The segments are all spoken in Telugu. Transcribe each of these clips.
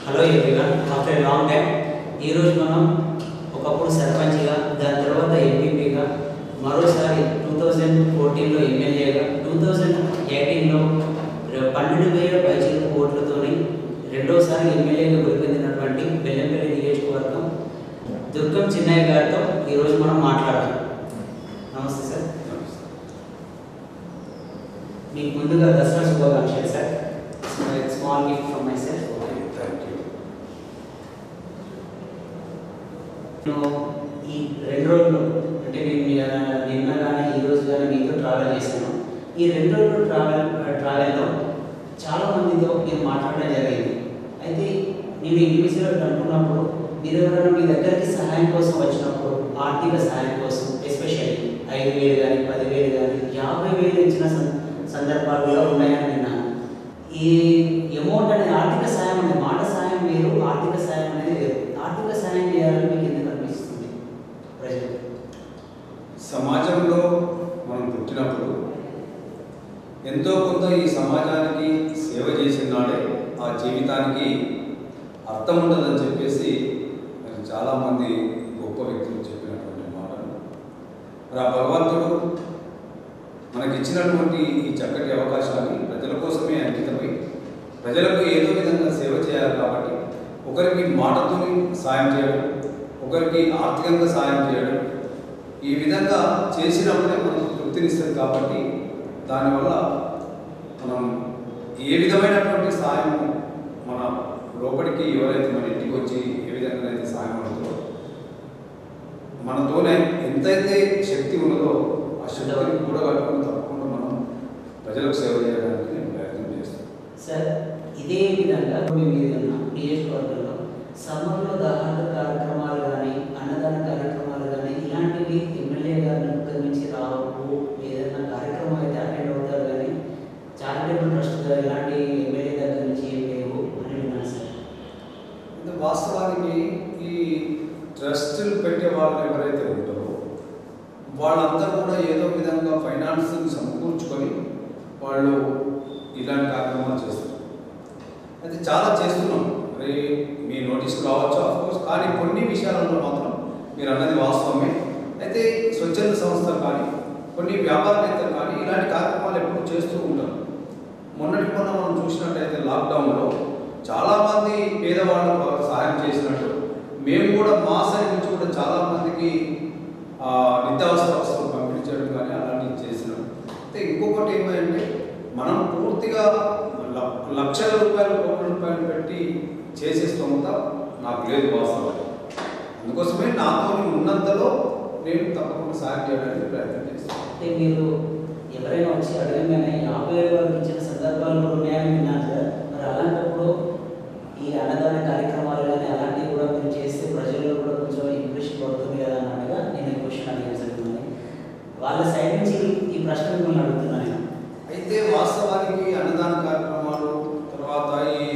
Hello everyone, after a long time ఈరోజు మనం ఒకప్పుడు సర్పంచ్గా, దాని తర్వాత ఎంపీపీగా, మరోసారి 2014లో ఎమ్మెల్యేగా, 2018లో 12,000 పైచిలకు ఓట్లతోని రెండోసారి ఎమ్మెల్యేగా గెలుపొందినటువంటి బెల్లంపల్లి నియోజకవర్గం దుర్గం చిన్నయ్య గారితో ఈరోజు మనం మాట్లాడదాం. నమస్తే సార్. మీకు ముందుగా దసరా శుభాకాంక్షలు sir. Small gift from my self. ఈ 2 రోజులు అంటే నేను నిన్న కానీ ఈరోజు కానీ మీతో ట్రావెల్ చేశాను. ఈ 2 రోజులు ట్రావెల్లో చాలా మందితో నేను మాట్లాడడం జరిగింది. అయితే నేను ఇండివిజువల్ అనుకున్నప్పుడు మీరు ఎవరైనా మీ దగ్గరికి సహాయం కోసం వచ్చినప్పుడు, ఆర్థిక సహాయం కోసం ఎస్పెషల్లీ 5,000 కానీ 10,000 కానీ 50,000 ఇచ్చిన సందర్భాలు కూడా ఉన్నాయని విన్నాను. ఈ అమౌంట్ అనేది ఆర్థిక సాయం అనేది మాట సాయం వేరు, ఆర్థిక సాయం అనేది వేరు. ఆర్థిక సాయం చేయాలని మీకు ఎందుకు అనిపిస్తుంది? ప్రజలు సమాజంలో మనం పుట్టినప్పుడు ఎంతో కొంత ఈ సమాజానికి సేవ చేసిన నాడే ఆ జీవితానికి అర్థం ఉండదని చెప్పేసి మరి చాలామంది గొప్ప వ్యక్తులు చెప్పినటువంటి మాటలు. మరి ఆ భగవంతుడు మనకిచ్చినటువంటి ఈ చక్కటి అవకాశాన్ని ప్రజల కోసమే అంకితమై ప్రజలకు ఏదో విధంగా సేవ చేయాలి కాబట్టి ఒకరికి మాటతో సాయం చేయడం, ఒకరికి ఆర్థికంగా సాయం చేయడం, ఈ విధంగా చేసినప్పుడే మనకు తృప్తినిస్తుంది. కాబట్టి దానివల్ల మనం ఏ విధమైనటువంటి సాయం మన లోపలికి ఎవరైతే మన ఇంటికి వచ్చి ఏ విధంగా అయితే సాయం అవుతుందో మనతోనే ఎంతైతే శక్తి ఉన్నదో ఆ శక్తిని కూడా కట్టుకుని తప్పకుండా మనం ప్రజలకు సేవ చేయడానికి నేను ప్రయత్నం చేస్తాను. సార్, ఇదే విధంగా మీరు నియోజకవర్గంలో సమ్మర్లో దాహాల కార్యక్రమాలు కానీ, అన్నదాన కార్యక్రమాలు కానీ ఇలాంటివి ఎమ్మెల్యే గారిని నుంచి రావు, ఏదైనా కార్యక్రమం అయితే అటెండ్ అవుతారు కానీ చారిటబుల్ ట్రస్ట్ ఇలాంటి ఎమ్మెల్యే దగ్గర నుంచి ఏం లేవు అని విన్నాను సార్. వాస్తవానికి ఈ ట్రస్టులు పెట్టే వాళ్ళు ఎవరైతే ఉంటారో వాళ్ళందరూ కూడా ఏదో విధంగా ఫైనాన్స్ని సమకూర్చుకొని వాళ్ళు ఇలాంటి కార్యక్రమాలు చేస్తారు. అయితే చాలా చేస్తున్నాం, మరి మీ నోటీస్ రావచ్చు ఆఫ్కోర్స్. కానీ కొన్ని విషయాలలో మాత్రం మీరు అన్నది వాస్తవమే. అయితే స్వచ్ఛంద సంస్థలు కానీ కొన్ని వ్యాపారవేత్తలు కానీ ఇలాంటి కార్యక్రమాలు ఎప్పుడూ చేస్తూ ఉంటారు. మొన్నటి మొన్న మనం చూసినట్టయితే లాక్డౌన్లో చాలామంది పేదవాళ్ళకు సహాయం చేసినట్టు మేము కూడా మా సైడ్ నుంచి కూడా చాలామందికి నిత్యావసర వస్తువులు పంపిణీ చేయడం కానీ అలాంటివి చేసినాం. అయితే ఇంకొకటి ఏమైందంటే మనం పూర్తిగా లక్షల రూపాయలు, కోట్ల రూపాయలు పెట్టి చేసే స్తోమత నాకు లేదు వాస్తవం. అందుకోసమే నాతో ఉన్నంతలో నేను తప్పకుండా సాయం చేయడానికి ప్రయత్నం చేస్తాను. అంటే మీరు ఎవరైనా వచ్చి అడగగానే 50,000 వరకు ఇచ్చిన సందర్భాలు కూడా ఉన్నాయని విన్నాను సార్. మరి అలాంటప్పుడు ఈ అన్నదాన కార్యక్రమాలు కానీ అలాంటివి కూడా మీరు చేస్తే ప్రజల్లో కూడా కొంచెం ఇంప్రెషన్ పడుతుంది కదా అన్నట్టుగా నేను ఈ క్వశ్చన్ అడిగాను సార్. వాళ్ళ సైడ్ నుంచి ఈ ప్రశ్న మిమ్మల్ని అడుగుతున్నాను. అయితే వాస్తవానికి అన్నదాన కార్యక్రమాలు తర్వాత ఈ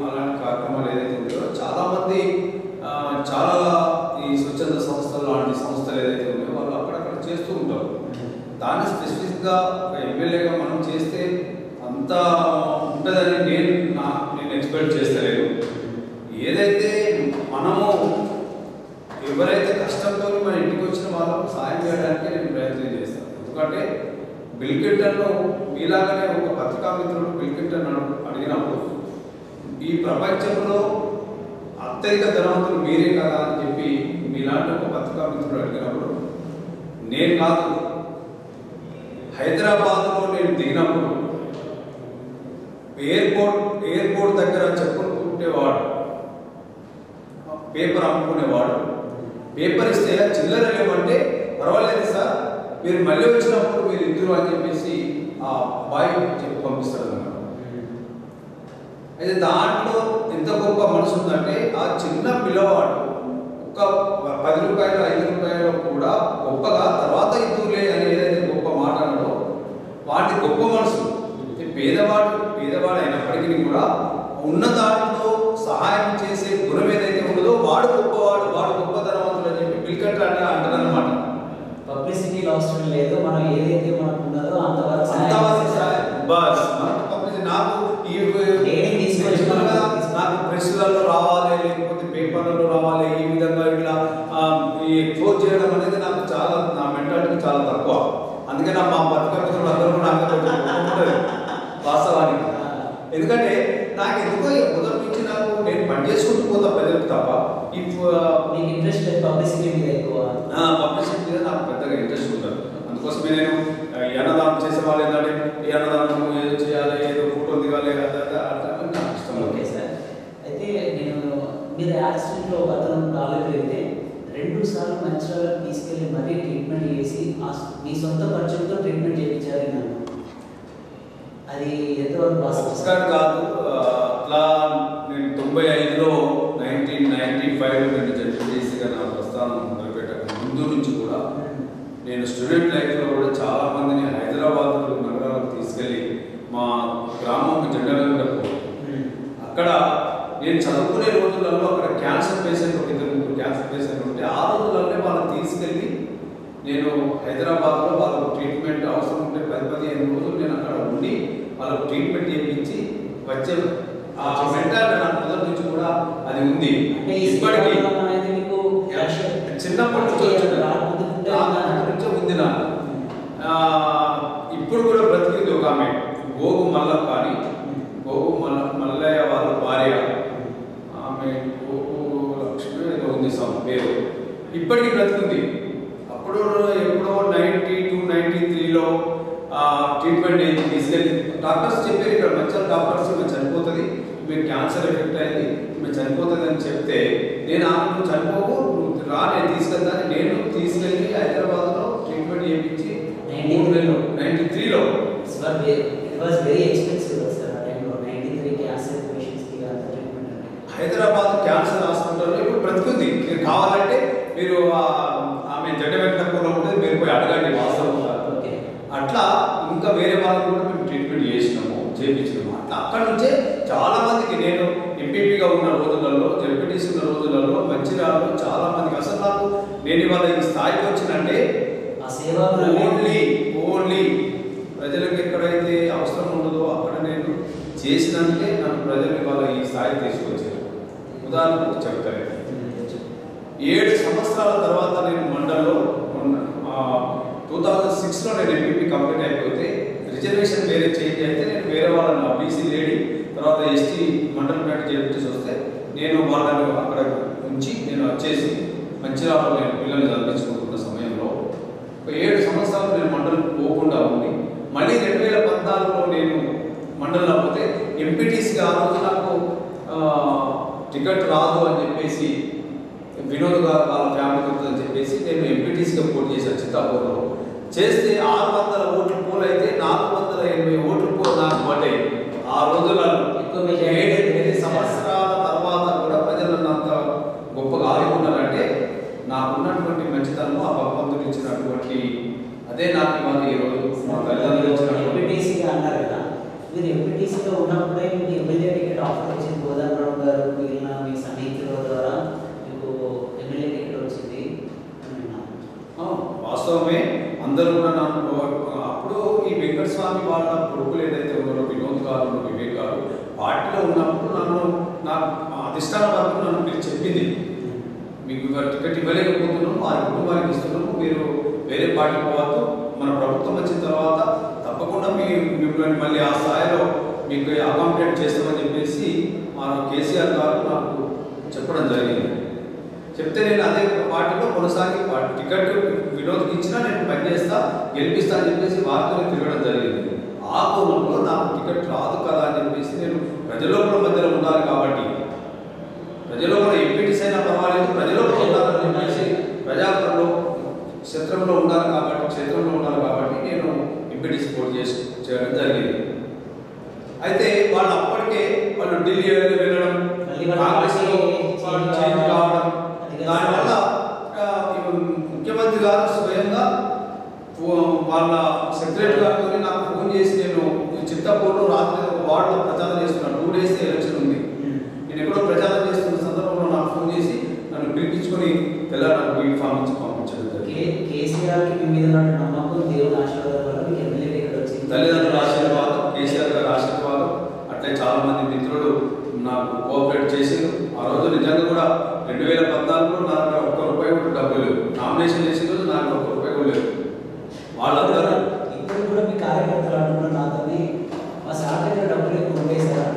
అలాంటి కార్యక్రమాలు ఏదైతే ఉన్నాయో చాలామంది చాలా ఈ స్వచ్ఛంద సంస్థలు లాంటి సంస్థలు ఏదైతే ఉన్నాయో వాళ్ళు అక్కడక్కడ చేస్తూ ఉంటారు. దాన్ని స్పెసిఫిక్గా ఒక ఎమ్మెల్యేగా మనం చేస్తే అంత ఉంటుందని నేను ఎక్స్పెక్ట్ చేస్తలేదు. ఏదైతే మనము ఎవరైతే కష్టంతో మన ఇంటికి వచ్చిన వాళ్ళకు సాయం చేయడానికి నేను ప్రయత్నం చేస్తాను. ఎందుకంటే బిల్ క్లింటన్ను మీలాగానే ఒక పత్రికా మిత్రుడు బిల్ క్లింటన్ అడిగినప్పుడు ఈ ప్రపంచంలో అత్యధిక ధనవంతులు మీరే కదా అని చెప్పి మీలాంటి ఒక పత్రికా మిత్రుడు అడిగినప్పుడు నేను కాదు, హైదరాబాద్లో నేను దిగినప్పుడు ఎయిర్పోర్ట్ దగ్గర చెప్పులు కుట్టేవాడు, పేపర్ అమ్ముకునేవాడు. పేపర్ ఇస్తే చిల్లర లేవంటే పర్వాలేదు సార్, మీరు మళ్ళీ వచ్చినప్పుడు మీరు ఇద్దరు అని చెప్పేసి ఆ బాయ్ చెప్పి పంపిస్తాడు అన్నమాట. అయితే దాంట్లో ఎంత గొప్ప మనసు ఉందంటే ఆ చిన్న పిల్లవాడు ఒక 10 రూపాయలు 5 రూపాయలు కూడా గొప్పగా తర్వాత ఇద్దులే అని ఏదైతే గొప్ప మాట అన్నదో వాటి గొప్ప మనసు. పేదవాడు అయినప్పటికీ కూడా ఉన్న దాంట్లో సహాయం చేసే గుణం ఏదైతే ఉండదో వాడు గొప్పవాడు, వాడు గొప్ప ధనవంతుడు అని చెప్పి పిల్కట్ అంటారనమాట. పబ్లిసిటీ అవసరం లేదు, మనం ఏదైతే మనకు ఉన్నదో అంతవరకు బస్ నాకు ఈ నాకు ప్రెస్లలో రావాలి నాకు ఎందుకో మొదటి నుంచి నాకు నేను పని చేసుకుంటూ పోతా ప్రజలకు తప్ప మీకు ఇంట్రెస్ట్ పబ్లిసిటీ మీద ఎక్కువ. పబ్లిసిటీ మీద నాకు పెద్దగా ఇంట్రెస్ట్ ఉండదు. అందుకోసమే నేను ఈ అన్నదానం చేసే వాళ్ళు ఏంటంటే ఈ అన్నదానం ఏదో చేయాలి, ఏదో ఫోటో దిగాలి, అట్లా నాకు ఇష్టం. ఓకే సార్, అయితే నేను మీరు యాక్సిడెంట్లో ఒక అతను కాలేజ్ వెళ్తే 2 సార్లు మంచిర్యాల తీసుకెళ్ళి మరీ ట్రీట్మెంట్ చేసి మీ సొంత ఖర్చులతో ట్రీట్మెంట్ చేయించారు నన్ను. అది ఎంతవరకు ఒకసారి కాదు, అట్లా నేను 95లో 1995లో నేను జడ్పీటీసీగా నా ప్రస్థానం మొదలుపెట్టక ముందు నుంచి కూడా నేను స్టూడెంట్ లైఫ్లో కూడా చాలా మందిని హైదరాబాద్ నగరాలకు తీసుకెళ్ళి మా గ్రామం జెండలగూడకు అక్కడ నేను చదువుకునే రోజులలో అక్కడ క్యాన్సర్ పేషెంట్ ఒక 2 క్యాన్సర్ పేషెంట్ ఉంటే ఆ రోజులలోనే వాళ్ళని తీసుకెళ్ళి నేను హైదరాబాద్లో వాళ్ళకు ట్రీట్మెంట్ అవసరం ఉంటే 10-15 రోజులు నేను అక్కడ ఉండి వాళ్ళకు ట్రీట్మెంట్ చేయించి వచ్చే ఆ మెంటాలిటీ నాకు మొదటి నుంచి కూడా అది ఉంది. ఇప్పటికీ చిన్నప్పటి నుంచి ఉంది నాకు. ఇప్పుడు కూడా బ్రతికింది ఒక ఆమె గోగు మల్లప్ప అని, గోగు మల్లయ్య వాళ్ళ భార్య, ఆమె గోగు లక్ష్మి ఏదో ఉంది పేరు, ఇప్పటికీ బ్రతికింది. అప్పుడు ఎప్పుడో 92-93లో ట్రీట్మెంట్ తీసుకెళ్ళి డాక్టర్స్ చెప్పారు ఇక్కడ మంచిగా డాక్టర్స్ మేము చనిపోతుంది, మీకు క్యాన్సర్ ఎఫెక్ట్ అయింది, మేము చనిపోతుంది అని చెప్తే నేను ఆమె చనిపోకు రా నేను తీసుకెళ్తాను, నేను తీసుకెళ్ళి హైదరాబాద్లో ట్రీట్మెంట్ చేయించి 93లో హైదరాబాద్ క్యాన్సర్ హాస్పిటల్లో ఇప్పుడు బ్రతుకుంది. మీరు కావాలంటే మీరు ఆమె జడ్డ వెంకటపురంలో ఉంటుంది, మీరు పోయి అడగండి వాస్తవం. అట్లా ఇంకా వేరే వాళ్ళకి కూడా మేము ట్రీట్మెంట్ చేయించినాము. అట్లా అక్కడి నుంచే చాలా మందికి నేను ఎంపీపీగా ఉన్న రోజులలో, జడ్పీటీసీ ఉన్న రోజులలో మంచిర్యాలలో చాలా మందికి అసలు నాకు నేను ఇవాళ ఈ స్థాయికి వచ్చినంటే ఓన్లీ ప్రజలకు ఎక్కడైతే అవసరం ఉండదో అక్కడ నేను చేసినందుకే నాకు ప్రజలు ఇవాళ ఈ స్థాయికి తీసుకొచ్చారు. ఉదాహరణకు చెప్తాను, 7 సంవత్సరాల తర్వాత నేను మండల్లో 2006లో నేను ఎంపీపీ కంప్లీట్ అయిపోతే రిజర్వేషన్ వేరే చేంజ్ అయితే నేను వేరే వాళ్ళని బీసీ లేడీ తర్వాత ఎస్టీ మండల్ పేట చేసి వస్తే నేను వాళ్ళను అక్కడ ఉంచి నేను వచ్చేసి మంచిర్యాలలో నేను పిల్లల్ని చదివించుకుంటున్న సమయంలో ఒక 7 సంవత్సరాలు నేను మండలం పోకుండా ఉండి మళ్ళీ 2014లో నేను మండలంలో పోతే ఎంపీటీసీగా ఆ రోజు నాకు టికెట్ రాదు అని చెప్పేసి వినోద్ గారు వాళ్ళ ఫ్యామిలీ అని చెప్పేసి నేను ఎంపీటీసీగా పోటీ చేశాను. చిత్తాపూర్లో చేస్తే 600 ఓట్ల పోల్ అయితే 480 ఓట్ల పోల్ నాకు పడ్డాయి. ఆ రోజులలో 7 సంవత్సరాల తర్వాత కూడా ప్రజలు అంత గొప్పగా ఆదుకున్నారంటే నాకున్నటువంటి మంచితనము ఆ భగవంతుడు ఇచ్చినటువంటి అదే నాకు ఇవాళ ఈరోజు మా తల్లిదండ్రులు ఎంపీటీసీగా అన్నారు కదా, మీరు ఎంపీటీసీగా ఉన్నప్పుడే మీకు ఎమ్మెల్యే టికెట్ ఆఫర్ వచ్చింది. గోదావరం గారు మిగిలిన మీ సన్నిహితుల ద్వారా మీకు ఎమ్మెల్యే టికెట్ వచ్చింది. వాస్తవమే, అందరూ కూడా నాకు అప్పుడు ఈ వెంకటస్వామి వాళ్ళ కొడుకులు ఏదైతే ఉన్నారో వినోద్ గారు, వివేక్ గారు పార్టీలో ఉన్నప్పుడు నాకు అధిష్టాన వర్గం నన్ను మీరు చెప్పింది, మీకు టికెట్ ఇవ్వలేకపోతున్నాము, వారి కుటుంబానికి ఇస్తున్నాము, మీరు వేరే పార్టీ పోవద్దు, మన ప్రభుత్వం వచ్చిన తర్వాత తప్పకుండా మిమ్మల్ని మళ్ళీ ఆ స్థాయిలో మీకు అకామిడేట్ చేస్తామని చెప్పేసి మా కేసీఆర్ గారు నాకు చెప్పడం జరిగింది. చెప్తే నేను అదే పార్టీలో కొనసాగి టికెట్ వినోద్కి ఇచ్చినా నేను పనిచేస్తా గెలిపిస్తా అని చెప్పేసి వారితో తిరగడం జరిగింది. ఆ కోణంలో నాకు టికెట్ రాదు కదా అని చెప్పేసి నేను ప్రజలోపల మధ్యలో ఉండాలి కాబట్టి, ప్రజలోపల ఎంపీటీసీ అయినా పర్వాలేదు ప్రజలోపల ఉండాలని చెప్పేసి ప్రజాపరంలో క్షేత్రంలో ఉండాలి కాబట్టి నేను ఎంపీటీసీ పోటీ చేయడం జరిగింది. అయితే వాళ్ళు అప్పటికే వాళ్ళు ఢిల్లీ వెళ్ళడం, కాంగ్రెస్లో చేంజ్ కావడం, దానివల్ల ముఖ్యమంత్రి గారు స్వయంగా వాళ్ళ సెక్రటరీ గారితో నాకు ఫోన్ చేసి నేను చిత్తాపూర్లో రాత్రి ఒక వార్డులో ప్రచారం చేస్తున్నాను, 2 days ఎలక్షన్ ఉంది, నేను ఎక్కడో ప్రచారం చేస్తున్న సందర్భంలో నాకు ఫోన్ చేసి నన్ను పిలిపించుకొని తెల్లారి బీ ఫామ్ నుంచి పంపించడం జరిగింది. కేసీఆర్కి మీ మీద నమ్మకం, దేవుని ఆశీర్వాదం వల్ల మీకు ఎమ్మెల్యే టికెట్ వచ్చింది. తల్లిదండ్రుల ఆశీర్వాదం, కేసీఆర్ గారి ఆశీర్వాదం, అట్లే చాలా మంది మిత్రులు నాకు కోఆపరేట్ చేశారు. ఆ రోజు నిజంగా కూడా 2014లో నాకు ₹1 కూడా డబ్బులు లేవు, నామినేషన్ చేసిన రోజు నాకు ₹1 కూడా లేవు. వాళ్ళందరూ ఇప్పుడు కూడా మీ కార్యకర్తలు అంటున్నారు నాతోని మా సార్ దగ్గర డబ్బులు ఎక్కువ ఉండేసారు.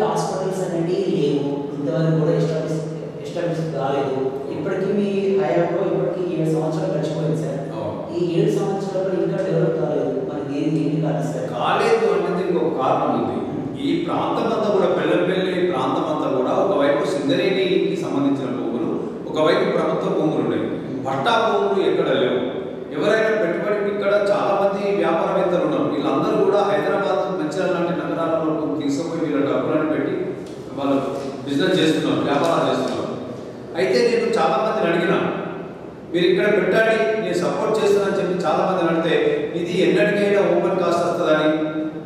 హాస్పిటల్స్ అనేవి లేవు, ఇంతవరకు కూడా ఎస్టాబ్లిష్ కాలేదు. ఇప్పటికీ మీ హయాంలో ఇప్పటికీ 7 సంవత్సరాలు గడిచిపోయింది సార్. ఈ 7 సంవత్సరాలు ఇంకా డెవలప్ కాలేదు. మరి దీనికి కాదు సార్. కాలేదు అంటే ఇంకొక కారణం ఉంది. ఈ ప్రాంతం అంతా కూడా బెల్లంపల్లి ప్రాంతం అంతా కూడా ఒకవైపు సింగరేణికి సంబంధించిన భూములు, ఒకవైపు ప్రభుత్వ భూములు ఉన్నాయి. పట్టా భూములు ఎక్కడ లేవు. ఎవరైనా పెట్టుబడికి ఇక్కడ చాలా మంది వ్యాపారవేత్తలు ఉన్నారు. వీళ్ళందరూ కూడా హైదరాబాద్, మంచిర్యాల లాంటి నగరాలలో తీసుకుపోయి వీళ్ళ డబ్బులను పెట్టి వాళ్ళు బిజినెస్ చేస్తున్నారు, వ్యాపారాలు చేస్తున్నారు. అయితే నేను చాలా మందిని అడిగిన, మీరు ఇక్కడ పెట్టండి, నేను సపోర్ట్ చేస్తానని చెప్పి చాలా మందిని అడిగితే, ఇది ఎన్నటికైనా ఓపెన్ కాస్ట్ వస్తుందని,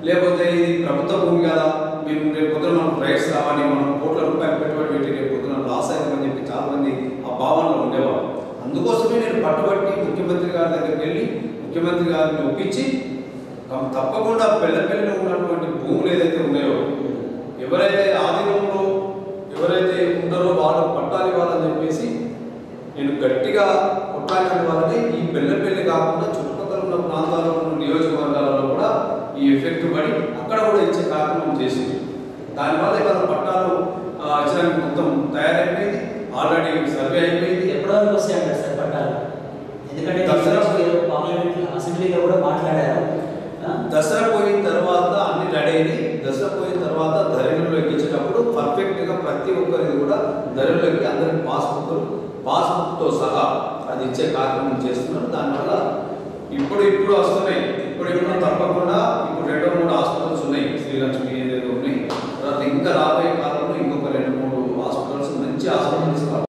లేకపోతే ఇది ప్రభుత్వ భూమి కదా, మేము రేపు పొద్దున మనకు రైట్స్ రావాలి, మనం కోట్ల రూపాయలు పెట్టుబడి పెట్టి రేపు పొద్దున లాస్ అవుతామని చెప్పి చాలా మంది ఆ భావనలో ఉండేవారు. అందుకోసమే నేను పట్టుబట్టి ముఖ్యమంత్రి గారి దగ్గరికి వెళ్ళి ముఖ్యమంత్రి గారిని ఒప్పించి తప్పకుండా బెల్లంపల్లిలో ఉన్నటువంటి భూములు ఏదైతే ఉన్నాయో, ఎవరైతే ఆధీనంలో ఎవరైతే ఉంటారో వాళ్ళు పట్టాలి ఇవ్వాలని చెప్పేసి నేను గట్టిగా కొట్లాడిన వాళ్ళని ఈ బెల్లంపల్లి కాకుండా చుట్టుపక్కల ఉన్న ప్రాంతాల్లో ఉన్న నియోజకవర్గాలలో కూడా ఈ ఎఫెక్ట్ పడి అక్కడ కూడా ఇచ్చే కార్యక్రమం చేసింది. దానివల్ల ఇవాళ పట్టాలు ఇచ్చడానికి మొత్తం తయారైపోయింది. ఆల్రెడీ సర్వే అయిపోయింది. ఎప్పటివరకు వస్తాయంటారు సార్ పట్టాలు? ఎందుకంటే పార్లమెంట్ అసెంబ్లీలో కూడా మాట్లాడారు. దసరా పోయిన తర్వాత అన్ని రెడీ అయినాయి. దసరా పోయిన తర్వాత ధరణిలో ఎక్కించేటప్పుడు పర్ఫెక్ట్గా ప్రతి ఒక్కరిది కూడా ధరణిలో ఎక్కి అందరికి పాస్బుక్తో సహా అది ఇచ్చే కార్యక్రమం చేస్తున్నారు. దానివల్ల ఇప్పుడు వస్తున్నాయి. ఇప్పుడు తప్పకుండా ఇప్పుడు 2-3 హాస్పిటల్స్ ఉన్నాయి, శ్రీలక్ష్మి ఏదేదో ఉన్నాయి. తర్వాత ఇంకా రాబోయే